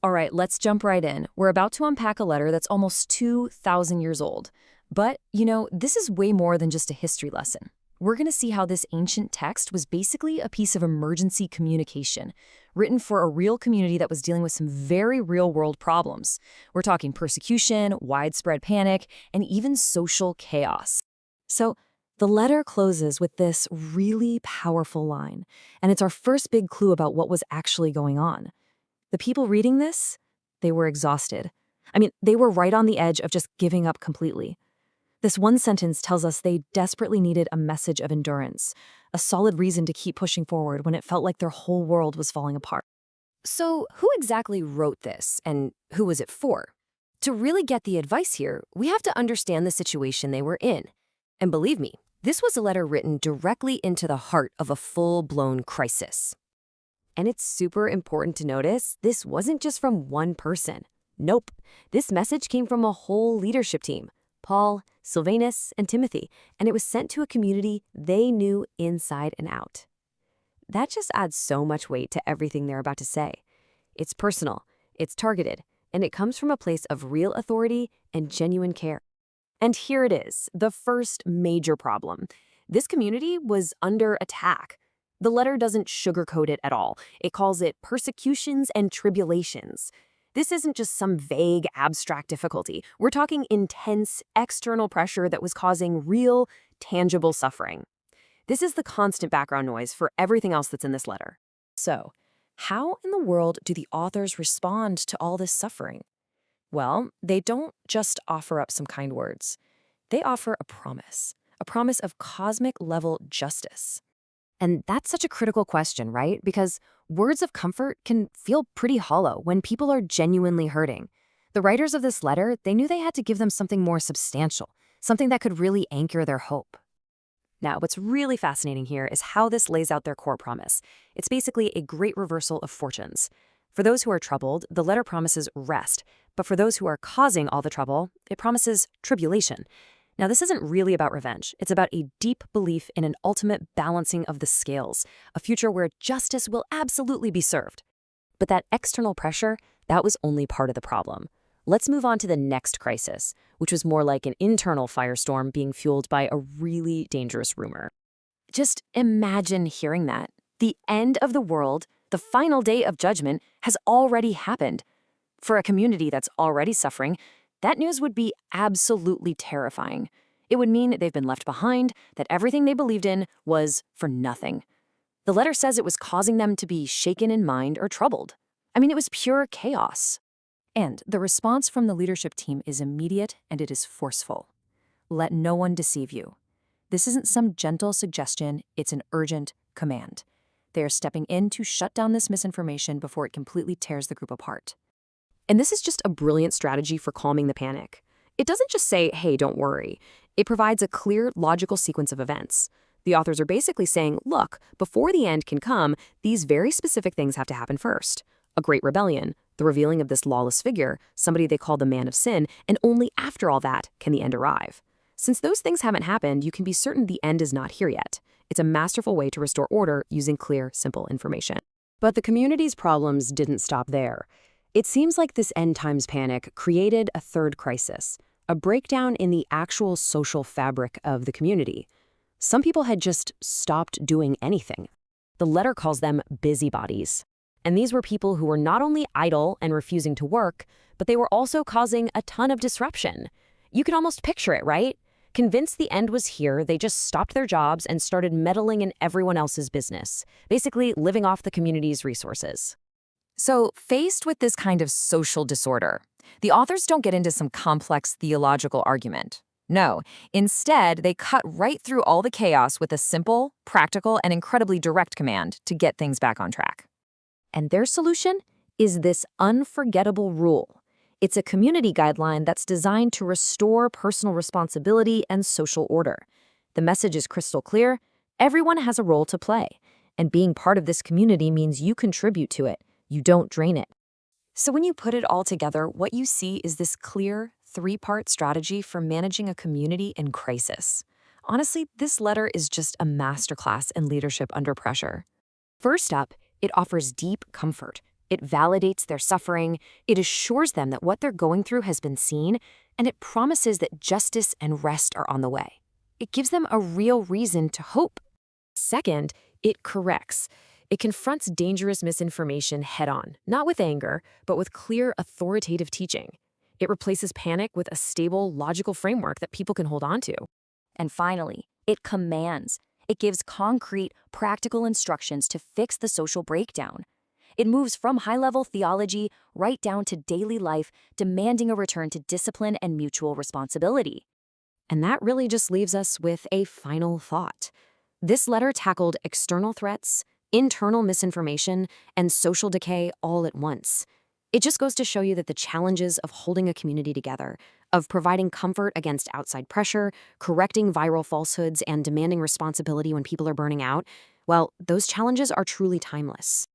All right, let's jump right in. We're about to unpack a letter that's almost 2,000 years old. But, this is way more than just a history lesson. We're going to see how this ancient text was basically a piece of emergency communication, written for a real community that was dealing with some very real-world problems. We're talking persecution, widespread panic, and even social chaos. So, the letter closes with this really powerful line, and it's our first big clue about what was actually going on. The people reading this, they were exhausted. They were right on the edge of just giving up completely. This one sentence tells us they desperately needed a message of endurance, a solid reason to keep pushing forward when it felt like their whole world was falling apart. So, who exactly wrote this, and who was it for? To really get the advice here, we have to understand the situation they were in. And believe me, this was a letter written directly into the heart of a full-blown crisis. And it's super important to notice this wasn't just from one person. Nope. This message came from a whole leadership team: Paul, Silvanus, and Timothy, and it was sent to a community they knew inside and out. That just adds so much weight to everything they're about to say. It's personal, it's targeted, and it comes from a place of real authority and genuine care. And here it is, the first major problem. This community was under attack. The letter doesn't sugarcoat it at all. It calls it persecutions and tribulations. This isn't just some vague, abstract difficulty. We're talking intense external pressure that was causing real, tangible suffering. This is the constant background noise for everything else that's in this letter. So, how in the world do the authors respond to all this suffering? Well, they don't just offer up some kind words. They offer a promise of cosmic-level justice. And that's such a critical question, right? Because words of comfort can feel pretty hollow when people are genuinely hurting. The writers of this letter, they knew they had to give them something more substantial, something that could really anchor their hope. Now, what's really fascinating here is how this lays out their core promise. It's basically a great reversal of fortunes. For those who are troubled, the letter promises rest, but for those who are causing all the trouble, it promises tribulation. Now, this isn't really about revenge. It's about a deep belief in an ultimate balancing of the scales, a future where justice will absolutely be served. But that external pressure, that was only part of the problem. Let's move on to the next crisis, which was more like an internal firestorm being fueled by a really dangerous rumor. Just imagine hearing that. The end of the world, the final day of judgment, has already happened. For a community that's already suffering, that news would be absolutely terrifying. It would mean they've been left behind, that everything they believed in was for nothing. The letter says it was causing them to be shaken in mind or troubled. It was pure chaos. And the response from the leadership team is immediate and it is forceful. Let no one deceive you. This isn't some gentle suggestion, it's an urgent command. They are stepping in to shut down this misinformation before it completely tears the group apart. And this is just a brilliant strategy for calming the panic. It doesn't just say, hey, don't worry. It provides a clear, logical sequence of events. The authors are basically saying, look, before the end can come, these very specific things have to happen first. A great rebellion, the revealing of this lawless figure, somebody they call the man of sin, and only after all that can the end arrive. Since those things haven't happened, you can be certain the end is not here yet. It's a masterful way to restore order using clear, simple information. But the community's problems didn't stop there. It seems like this end times panic created a third crisis, a breakdown in the actual social fabric of the community. Some people had just stopped doing anything. The letter calls them busybodies. And these were people who were not only idle and refusing to work, but they were also causing a ton of disruption. You can almost picture it, right? Convinced the end was here, they just stopped their jobs and started meddling in everyone else's business, basically living off the community's resources. So, faced with this kind of social disorder, the authors don't get into some complex theological argument. No, instead, they cut right through all the chaos with a simple, practical, and incredibly direct command to get things back on track. And their solution is this unforgettable rule. It's a community guideline that's designed to restore personal responsibility and social order. The message is crystal clear. Everyone has a role to play, and being part of this community means you contribute to it. You don't drain it. So when you put it all together, what you see is this clear, three-part strategy for managing a community in crisis. Honestly, this letter is just a masterclass in leadership under pressure. First up, it offers deep comfort, It validates their suffering, it assures them that what they're going through has been seen, and it promises that justice and rest are on the way. It gives them a real reason to hope. Second, it corrects. It confronts dangerous misinformation head-on, not with anger, but with clear, authoritative teaching. It replaces panic with a stable, logical framework that people can hold on to. And finally, it commands. It gives concrete, practical instructions to fix the social breakdown. It moves from high-level theology right down to daily life, demanding a return to discipline and mutual responsibility. And that really just leaves us with a final thought. This letter tackled external threats, internal misinformation, and social decay all at once. It just goes to show you that the challenges of holding a community together, of providing comfort against outside pressure, correcting viral falsehoods, and demanding responsibility when people are burning out, well, those challenges are truly timeless.